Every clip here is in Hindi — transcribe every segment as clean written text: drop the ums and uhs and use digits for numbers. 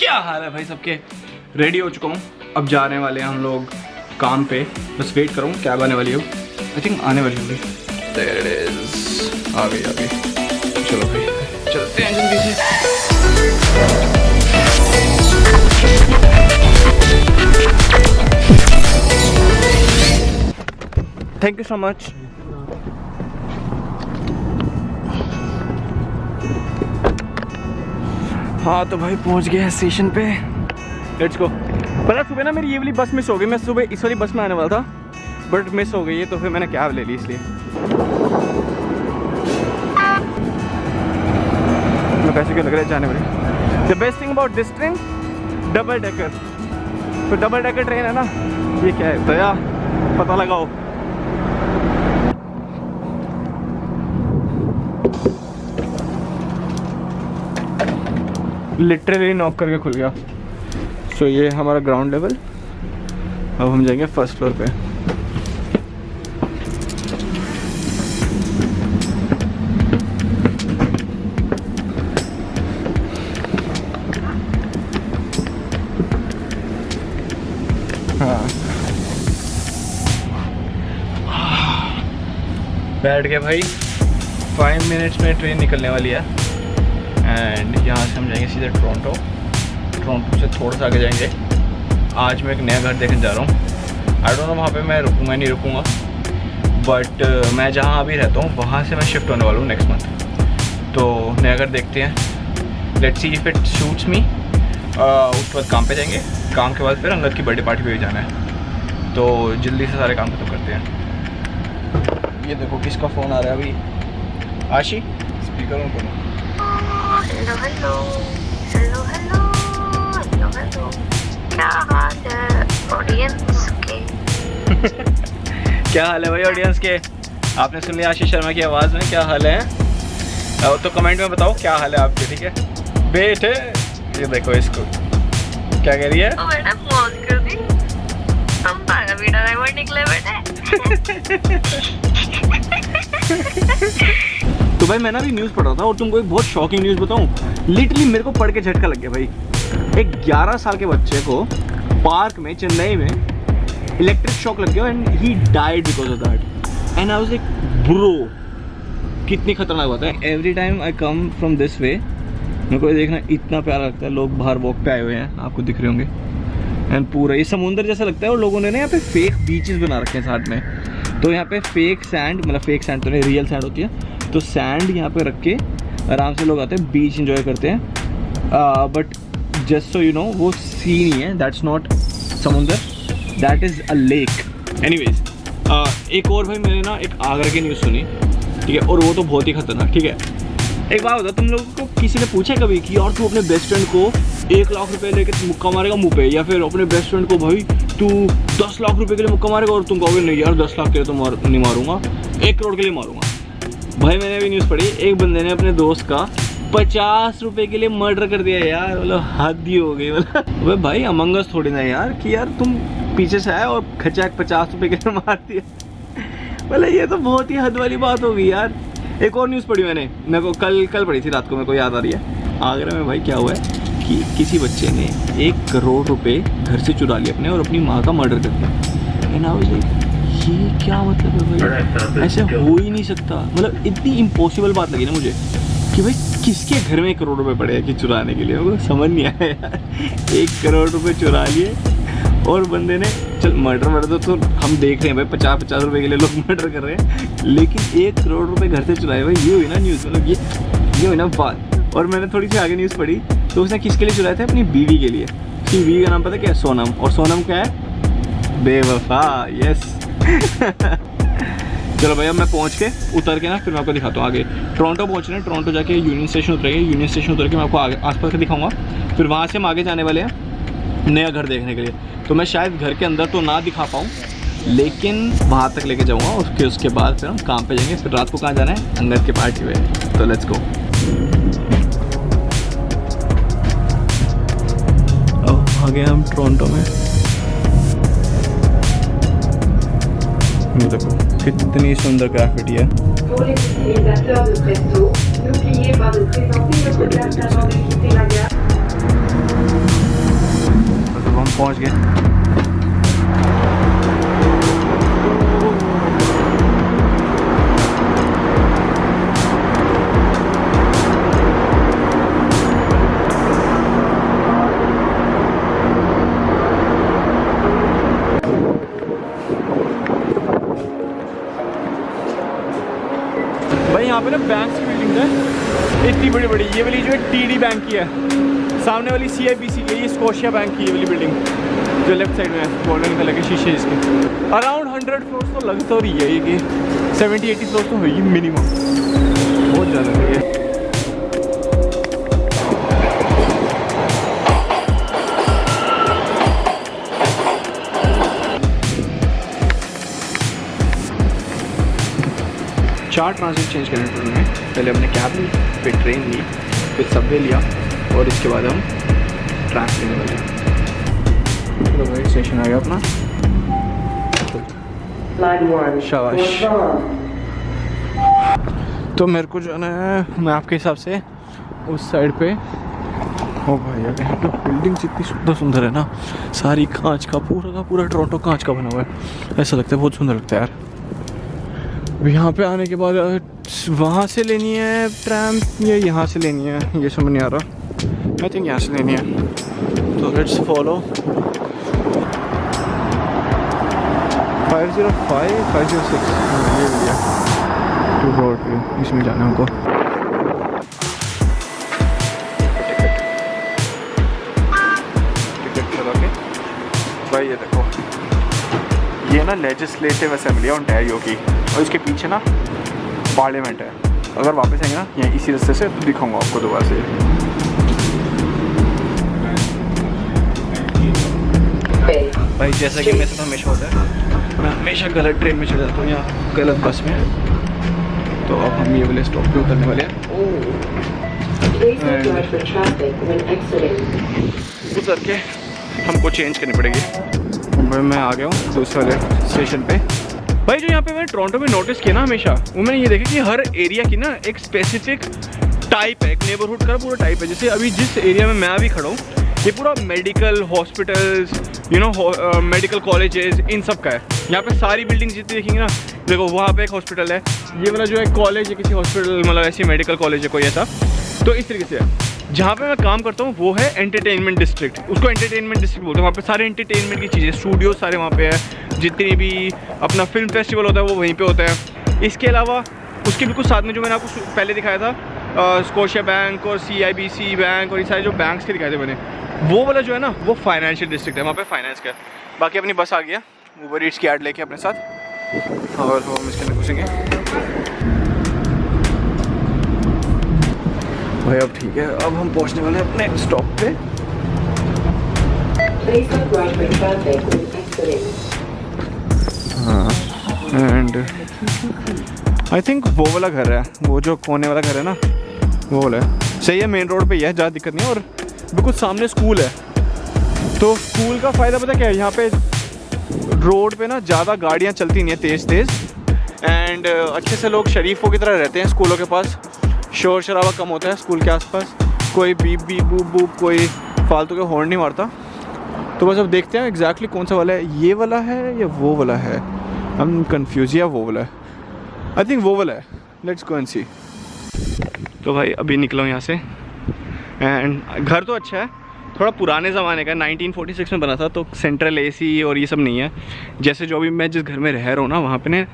क्या हाल है भाई सबके? रेडी हो चुका हूँ, अब जाने वाले हैं हम लोग काम पे। बस वेट करूँ कैब आने वाली हो, आई थिंक आने वाली होगी। There it is, आ गई। चलो भाई चलते हैं जल्दी से। Thank you so much. हाँ तो भाई पहुंच गए हैं स्टेशन पे, लेट्स गो। पता सुबह ना मेरी ये वाली बस मिस हो गई, मैं सुबह इस वाली बस में आने वाला था बट मिस हो गई है, तो फिर मैंने कैब ले ली इसलिए। मैं पैसे क्यों लग रहे हैं जाने वाले। The best thing about this train, double decker. तो डबल डेकर ट्रेन है ना, ये क्या है दया पता लगाओ। लिटरली नॉक करके खुल गया। सो ये हमारा ग्राउंड लेवल, अब हम जाएंगे फर्स्ट फ्लोर पे। हाँ बैठ गए भाई। 5 मिनट्स में ट्रेन निकलने वाली है एंड यहाँ से हम जाएंगे सीधे टोरंटो से थोड़ा सा आगे जाएंगे। आज मैं एक नया घर देखने जा रहा हूँ। आई डोंट नो वहाँ पे मैं रुकूँगा नहीं रुकूँगा, बट मैं जहाँ अभी रहता हूँ वहाँ से मैं शिफ्ट होने वाला हूँ नेक्स्ट मंथ। तो नया घर देखते हैं, let's see if it suits me. उसके बाद काम पे जाएंगे, काम के बाद फिर अंगद की बर्थडे पार्टी पे भी जाना है, तो जल्दी से सारे काम खत्म करते हैं। ये देखो किसका फ़ोन आ रहा है अभी, आशी स्पीकर ऑन करो। Hello hello hello hello hello hello, क्या हाल है ऑडियंस के? क्या हाल है भाई ऑडियंस के? आपने सुन लिया आशीष शर्मा की आवाज़ में क्या हाल है? तो कमेंट में बताओ क्या हाल है आपके, ठीक है बेटे? ये देखो इसको क्या कह रही है। ओ बेटा मौज कर दी, हम पागल बेटा ड्राइवर निकले बेटे। तो भाई मैं ना भी न्यूज़ पढ़ रहा था और तुमको एक बहुत शॉकिंग न्यूज़ बताऊं। लिटरली मेरे को पढ़ के झटका लग गया भाई। एक 11 साल के बच्चे को पार्क में चेन्नई में इलेक्ट्रिक शॉक लग गया and he died because of that. And I was like bro, कितनी खतरनाक बात है। Every time I come from this way मेरे को देखना इतना प्यारा लगता है। लोग बाहर वॉक पे आए हुए हैं, आपको दिख रहे होंगे, एंड पूरा ये समुंदर जैसा लगता है। और लोगों ने ना यहाँ पे फेक बीचेस बना रखे हैं साथ में, तो यहाँ पे फेक सैंड, मतलब फेक सैंड तो नहीं रियल सैंड होती है, तो सैंड यहाँ पे रख के आराम से लोग आते हैं, बीच एंजॉय करते हैं। But just so you know वो सी नहीं है, दैट्स नॉट समुंदर, that is a lake. Anyways एक और भाई मैंने ना एक आगरा की न्यूज़ सुनी, ठीक है, और वो तो बहुत ही खतरनाक। ठीक है, एक बात बता, तुम लोगों को किसी ने पूछा कभी कि यार तू अपने बेस्ट फ्रेंड को 1 लाख रुपए लेके मुक्का मारेगा मुँह पे, या फिर अपने बेस्ट फ्रेंड को भाई तू 10 लाख रुपए के लिए मुक्का मारेगा और तुम कहोगे नहीं यार 10 लाख के लिए तो नहीं मारूंगा, 1 करोड़ के लिए मारूंगा। भाई मैंने अभी न्यूज़ पढ़ी, एक बंदे ने अपने दोस्त का 50 रुपए के लिए मर्डर कर दिया यार। मतलब हद ही हो गई। मतलब भाई अमंग अस थोड़ी ना यार कि यार तुम पीछे से आए और खचाक 50 रुपए के लिए मार दिया। मतलब ये तो बहुत ही हद वाली बात हो गई यार। एक और न्यूज़ पढ़ी मैंने, मेरे को कल पढ़ी थी रात को, मेरे को याद आ रही है। आगरा में भाई क्या हुआ है कि किसी बच्चे ने 1 करोड़ रुपए घर से चुरा लिए अपने और अपनी माँ का मर्डर कर दिया। एंड आई वाज लाइक ये क्या मतलब है भाई, ऐसे हो ही नहीं सकता। मतलब इतनी इम्पॉसिबल बात लगी ना मुझे कि भाई किसके घर में 1 करोड़ रुपए पड़े हैं कि चुराने के लिए, वो समझ नहीं आया यार। 1 करोड़ रुपए चुरा लिए और बंदे ने, चल मर्डर तो हम देख रहे हैं भाई, 50 रुपए के लिए लोग मर्डर कर रहे हैं, लेकिन 1 करोड़ रुपए घर से चुराए भाई। ये हुई ना न्यूज़, मतलब ये हुई ना बात। और मैंने थोड़ी सी आगे न्यूज़ पढ़ी तो उसने किसके लिए चुराए थे? अपनी बीवी के लिए। उसकी बीवी का नाम पता क्या है? सोनम। और सोनम क्या है? बेवफा। यस। चलो भाई अब मैं पहुंच के उतर के ना फिर मैं आपको दिखाता हूँ आगे। टोरंटो पहुंच रहे हैं, टोरंटो जाके यूनियन स्टेशन उतरेंगे, यूनियन स्टेशन उतर के मैं आपको आगे आसपास का दिखाऊंगा। फिर वहाँ से हम आगे जाने वाले हैं नया घर देखने के लिए। तो मैं शायद घर के अंदर तो ना दिखा पाऊँ, लेकिन वहाँ तक लेके जाऊँगा। उसके बाद फिर हम काम पे जाएंगे। फिर रात को कहाँ जाना है? अंगद की पार्टी में। तो लेट्स गो। अब आ गए हम टोरंटो में। देखो कितनी सुंदर ग्राफिटी है। पहुंच गए। भाई यहाँ पे ना बैंक की बिल्डिंग है इतनी बड़ी बड़ी। ये वाली जो है TD बैंक की है, सामने वाली CIBC की है, ये स्कोशिया बैंक की ये वाली बिल्डिंग जो लेफ्ट साइड में है, गोल्डन कलर के शीशे इसके। अराउंड 100 फ्लोर्स तो लग तो रही है ये कि 70-80 फ्लोर्स तो होगी मिनिमम, बहुत ज़्यादा है ये। चार ट्रांजिट चेंज करने पड़े हमें। पहले हमने कैब ली, फिर ट्रेन ली, फिर सबवे लिया और इसके बाद हम ट्रैक लेने वाले हैं। तो भाई स्टेशन आ गया अपना, शाबाश। तो मेरे को जो है मैं आपके हिसाब से उस साइड पे, ओ भाई यार यहाँ पे बिल्डिंग इतनी सुंदर सुंदर है ना, सारी कांच का पूरा टोरंटो कांच का बना हुआ है, ऐसा लगता है, बहुत सुंदर लगता है यार। यहाँ पे आने के बाद वहाँ से लेनी है ट्रैम या यहाँ से लेनी है, ये समझ नहीं आ रहा। आई थिंक यहाँ से लेनी है, तो लेट्स फॉलो 505 506 ये भैया टू रोड पे, इसमें जाना हमको। टिकट चला के भाई ये देखो, ये ना लेजिस्लेटिव असेंबली है ओंटारियो की, और इसके पीछे ना पार्लियामेंट है। अगर वापस आएंगे ना यहाँ इसी रास्ते से तो दिखाऊंगा आपको दोबारा से। भाई जैसा कि मेरे साथ हमेशा होता है, मैं हमेशा गलत ट्रेन में चढ़ जाता हूँ या गलत बस में। तो अब हम ये वाले स्टॉप पे उतरने वाले हैं। उतर के हमको चेंज करनी पड़ेगी। भाई मैं आ गया हूँ दूसरे वाले स्टेशन पे। भाई जो यहाँ पे मैंने टोरंटो में नोटिस किया ना हमेशा, वो मैंने ये देखा कि हर एरिया की ना एक स्पेसिफिक टाइप है, एक नेबरहुड का पूरा टाइप है। जैसे अभी जिस एरिया में मैं अभी खड़ा हूँ, ये पूरा medical hospitals, you know, medical colleges, इन सब का है। यहाँ पे सारी बिल्डिंग्स जितनी देखेंगे ना, देखो वहाँ पे एक हॉस्पिटल है, ये वाला जो है कॉलेज है, किसी हॉस्पिटल मतलब ऐसी मेडिकल कॉलेज है कोई ऐसा। तो इस तरीके से है। जहाँ पे मैं काम करता हूँ वो है एंटरटेनमेंट डिस्ट्रिक्ट, उसको एंटरटेनमेंट डिस्ट्रिक्ट बोलते हैं। वहाँ पे सारे एंटरटेनमेंट की चीज़ें, स्टूडियो सारे वहाँ पे है, जितनी भी अपना फिल्म फेस्टिवल होता है वो वहीं पे होता है। इसके अलावा उसके बिल्कुल साथ में जो मैंने आपको पहले दिखाया था, स्कोशिया बैंक और CIBC बैंक और ये सारे जो बैंक्स के दिखाए थे मैंने, वो वाला जो है ना वो फाइनेंशियल डिस्ट्रिक्ट है, वहाँ पे फाइनेंस का। बाकी अपनी बस आ गया, ऊबर ईट्स की ऐड लेके अपने साथ, और हम इसके अंदर घुसेंगे। भाई अब ठीक है, अब हम पहुंचने वाले हैं अपने स्टॉप पे। हाँ, एंड आई थिंक वो वाला घर है, वो जो कोने वाला घर है ना, वो वाला है। सही है, मेन रोड पे ही है, ज़्यादा दिक्कत नहीं है, और बिल्कुल सामने स्कूल है। तो स्कूल का फ़ायदा पता क्या है, यहाँ पे रोड पे ना ज़्यादा गाड़ियाँ चलती नहीं है तेज़ एंड अच्छे से लोग शरीफों की तरह रहते हैं। स्कूलों के पास शोर शराबा कम होता है, स्कूल के आसपास कोई बीप बीप बूप बूप कोई फालतू के हॉर्न नहीं मारता। तो बस अब देखते हैं एग्जैक्टली कौन सा वाला है, ये वाला है या वो वाला है, हम कंफ्यूज, या वो वाला है, आई थिंक वो वाला है। लेट्स गो एंड सी। तो भाई अभी निकला हूँ यहाँ से, एंड घर तो अच्छा है, थोड़ा पुराने ज़माने का, 1946 में बना था, तो सेंट्रल AC और ये सब नहीं है। जैसे जो अभी मैं जिस घर में रह रहा हूँ ना, वहाँ पे ने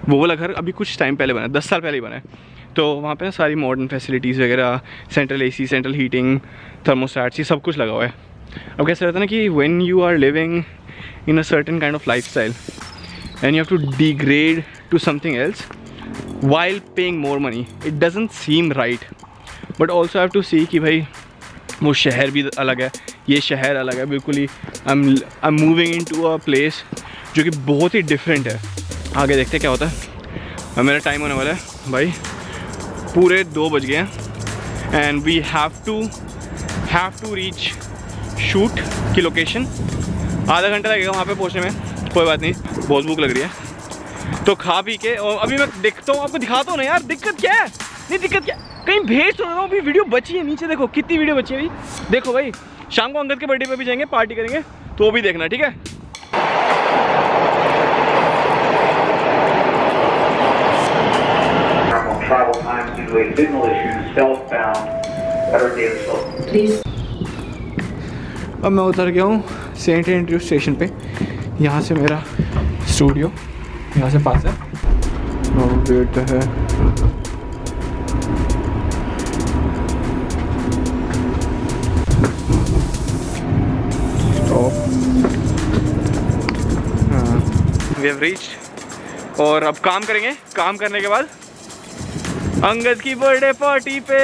वो वाला घर अभी कुछ टाइम पहले बना, 10 साल पहले ही बना है। तो वहाँ पे ना सारी मॉडर्न फैसिलिटीज़ वगैरह, central AC, central heating, thermostats, ये सब कुछ लगा हुआ है। अब कैसे रहता है ना कि when you are living in a certain kind of life style and you have to degrade to something else while paying more money, it doesn't seem right, but also I have to see कि भाई वो शहर भी अलग है, ये शहर अलग है बिल्कुल ही। I'm moving into a place जो कि बहुत ही डिफरेंट है। आगे देखते क्या होता है। अब मेरा टाइम होने वाला है भाई, पूरे 2 बज गए हैं and we have to reach shoot की लोकेशन। आधा घंटा लगेगा वहाँ पे पहुँचने में, कोई बात नहीं, बहुत भूख लग रही है। तो खा पी के, और अभी मैं देखता हूँ, आपको दिखाता हूँ ना यार, दिक्कत क्या है, नहीं दिक्कत क्या, कहीं भेज तो रहा हूँ। अभी वीडियो बची है, नीचे देखो कितनी वीडियो बची है अभी। देखो भाई, शाम को अंगद के बर्थडे पे भी जाएंगे, पार्टी करेंगे, तो भी देखना, ठीक है? Travel times due to a signal issue southbound Better Davisville. Please. अब मैं उतर गया हूँ सेंट एंड्रयू स्टेशन पे। यहाँ से मेरा स्टूडियो यहाँ से पास है। और वेट है स्टॉप। हाँ, वी हैव रीच्ड। और अब काम करेंगे। काम करने के बाद अंगद की बर्थडे पार्टी पे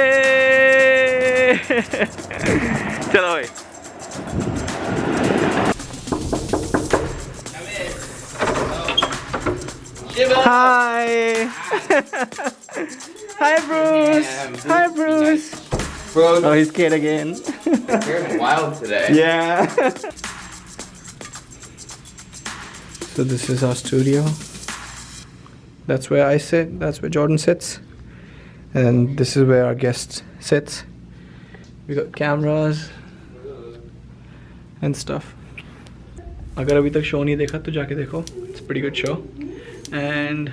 चलो भाई। Hi. Hi, Bruce. Hi, Bruce. Bro, Oh, he's scared again. you're wild today. Yeah. So this is our studio. That's where I sit. That's where Jordan sits. And this is where our guest sits. We got cameras and stuff. अगर अभी तक शो नहीं देखा तो जाके देखो. It's a pretty good show. And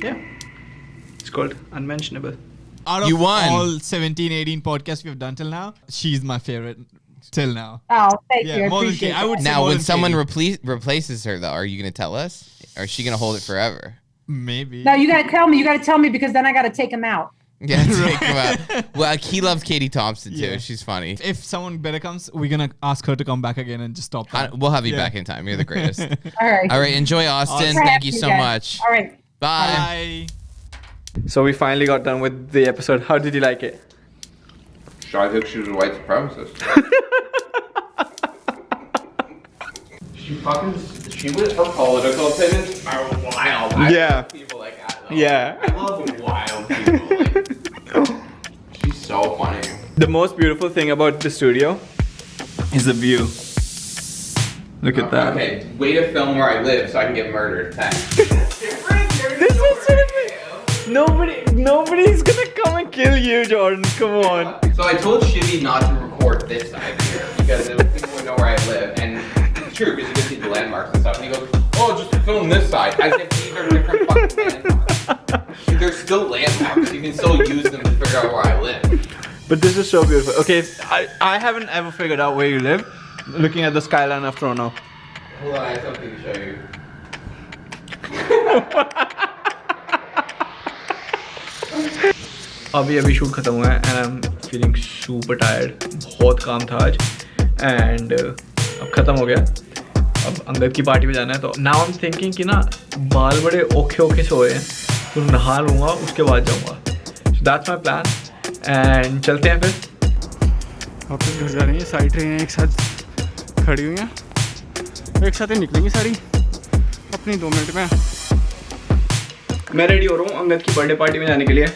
yeah, it's called Unmentionable. Out of You won. all 17, 18 podcasts we've done till now, she's my favorite till now. Oh, thank you. I More than appreciate Katie. I would say Now, more when than someone Katie. replaces her, though, are you going to tell us? Or is she going to hold it forever? Maybe. No, you gotta tell me. You gotta tell me because then I gotta take him out. Yeah, take him out. Well, he loves Katie Thompson, too. Yeah. She's funny. If someone better comes, we're gonna ask her to come back again and just stop that. We'll have you Yeah. back in time. You're the greatest. All right. All right, enjoy Austin. Awesome. Thank you so guys. much. All right. Bye. Bye. So we finally got done with the episode. How did you like it? I think she was a white supremacist. She was, her political opinions are wild. I Yeah. love people like that. Though. Yeah. I love wild people. Like, she's so funny. The most beautiful thing about the studio is the view. Look at that. Okay, way to film where I live so I can get murdered. Thanks. This is nobody's gonna come and kill you, Jordan. Come on. So I told Shivy not to record this side here because people would know where I live, and it's true because you can see the landmarks and stuff. And he goes, "Oh, just film this side," as if these are different fucking landmarks. They're still landmarks. You can still use them to figure out where I live. But this is so beautiful. Okay, I haven't ever figured out where you live. Looking at the skyline of Toronto. Hold on, I have something to show you. अभी शूट खत्म हुआ है and I am feeling super tired. बहुत काम था आज एंड अब खत्म हो गया. अब अंगद की पार्टी में जाना है. तो नाउ आई एम थिंकिंग कि ना बाल बड़े ओखे से हो रहे हैं तो नहा लूँगा उसके बाद जाऊँगा. So that's my plan and चलते हैं फिर. वापस घर जा रही हैं. सारी ट्रेनें एक साथ खड़ी हुई हैं. एक साथ ही निकलेंगी सारी अपनी 2 मिनट में. मैं रेडी हो रहा हूँ अंगद की बर्थडे पार्टी में जाने के लिए.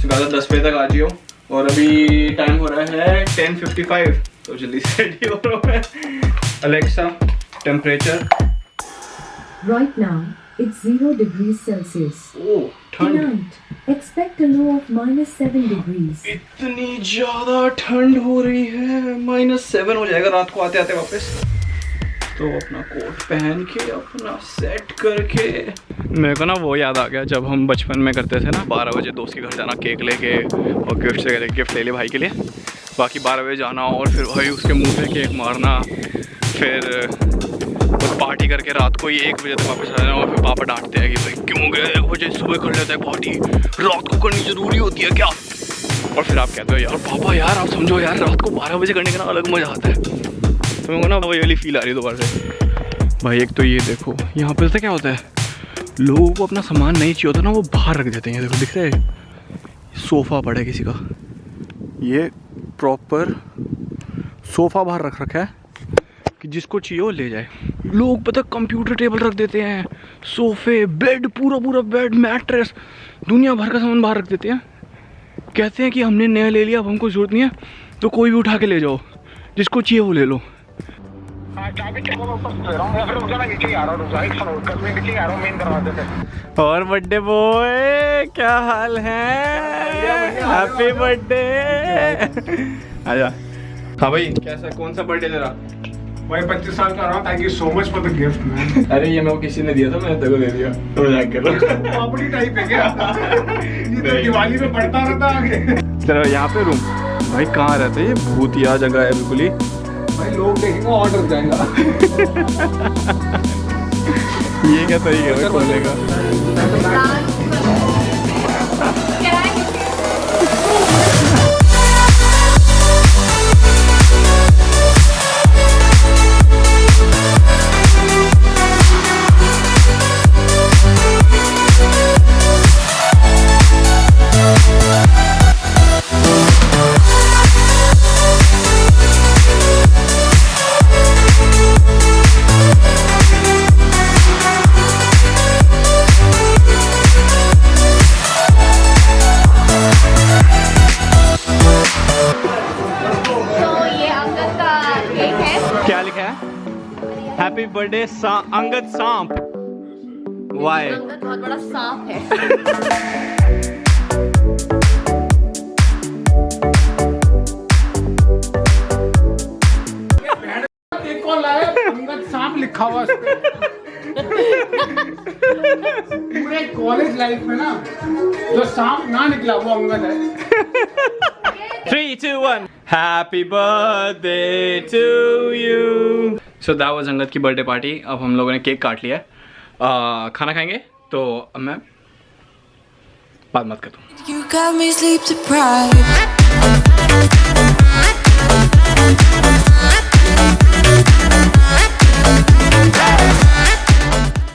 ज़्यादा 10 बजे तक आ जियो. और अभी टाइम हो रहा है 10:55 तो जल्दी से रेडी हो रहा हूँ मैं. Alexa temperature. Right now, it's 0 degrees Celsius. ओह ठंड. Tonight, expect a low of -7 degrees. इतनी ज़्यादा ठंड हो रही है. -7 हो जाएगा रात को आते आते वापस. तो अपना कोट पहन के अपना सेट करके मेरे को ना वो याद आ गया जब हम बचपन में करते थे ना 12 बजे दोस्त के घर जाना केक लेके और गिफ्ट ले भाई के लिए. बाकी 12 बजे जाना और फिर भाई उसके मुंह पे केक मारना. फिर पार्टी करके रात को ही 1 बजे तक वापस आ जाना. और फिर पापा डांटते हैं कि भाई क्यों गए 1 बजे सुबह कर लेते हैं पार्टी. रात को करनी ज़रूरी होती है क्या. और फिर आप कहते हो यार पापा यार आप समझो यार रात को 12 बजे करने का ना अलग मज़ा आता है. तो मेरे को ना वही वाली फील आ रही है दोबारा से. भाई एक तो ये देखो यहाँ पे तो क्या होता है लोगों को अपना सामान नहीं चाहिए होता ना वो बाहर रख देते हैं. देखो दिख रहा है सोफ़ा पड़ा है किसी का. ये प्रॉपर सोफ़ा बाहर रख रखा है कि जिसको चाहिए वो ले जाए. लोग पता कंप्यूटर टेबल रख देते हैं, सोफ़े, बेड, पूरा बेड, मैट्रेस, दुनिया भर का सामान बाहर रख देते हैं. कहते हैं कि हमने नया ले लिया अब हमको ज़रूरत नहीं है तो कोई भी उठा के ले जाओ जिसको चाहिए वो ले लो. और बर्थडे बॉय क्या हाल है. Happy birthday. आजा. हाँ भाई कैसा कौन सा बर्थडे तेरा. भाई 25 साल का रहा, thank you so much for the gift man. अरे ये मेरे को किसी ने दिया था, मैंने तेरे को दे दिया। मजाक कर रहा हूँ। अपनी टाइप है क्या? ये तो दिवाली में पड़ता रहता आगे। चलो यहाँ पे रूम, भाई कहाँ रहते हैं, ये भूतिया जगह है बिल्कुल ही। भाई लोग देखेंगे ऑर्डर जाएगा। ये क्या तरीका है खोलने का? क्या लिखा है? हैप्पी बर्थडे अंगद सांप। वाई? अंगद बहुत बड़ा सांप है। एक कॉल आया, अंगद सांप लिखा हुआ उस पे। पूरे कॉलेज लाइफ में ना जो सांप ना निकला वो अंगद है। 3, 2, 1 happy birthday to you. So that was Angad की बर्थडे पार्टी। अब हम लोगों ने केक काट लिया है, खाना खाएंगे। तो अब मैं बात मत करता हूँ। You got me sleep deprived.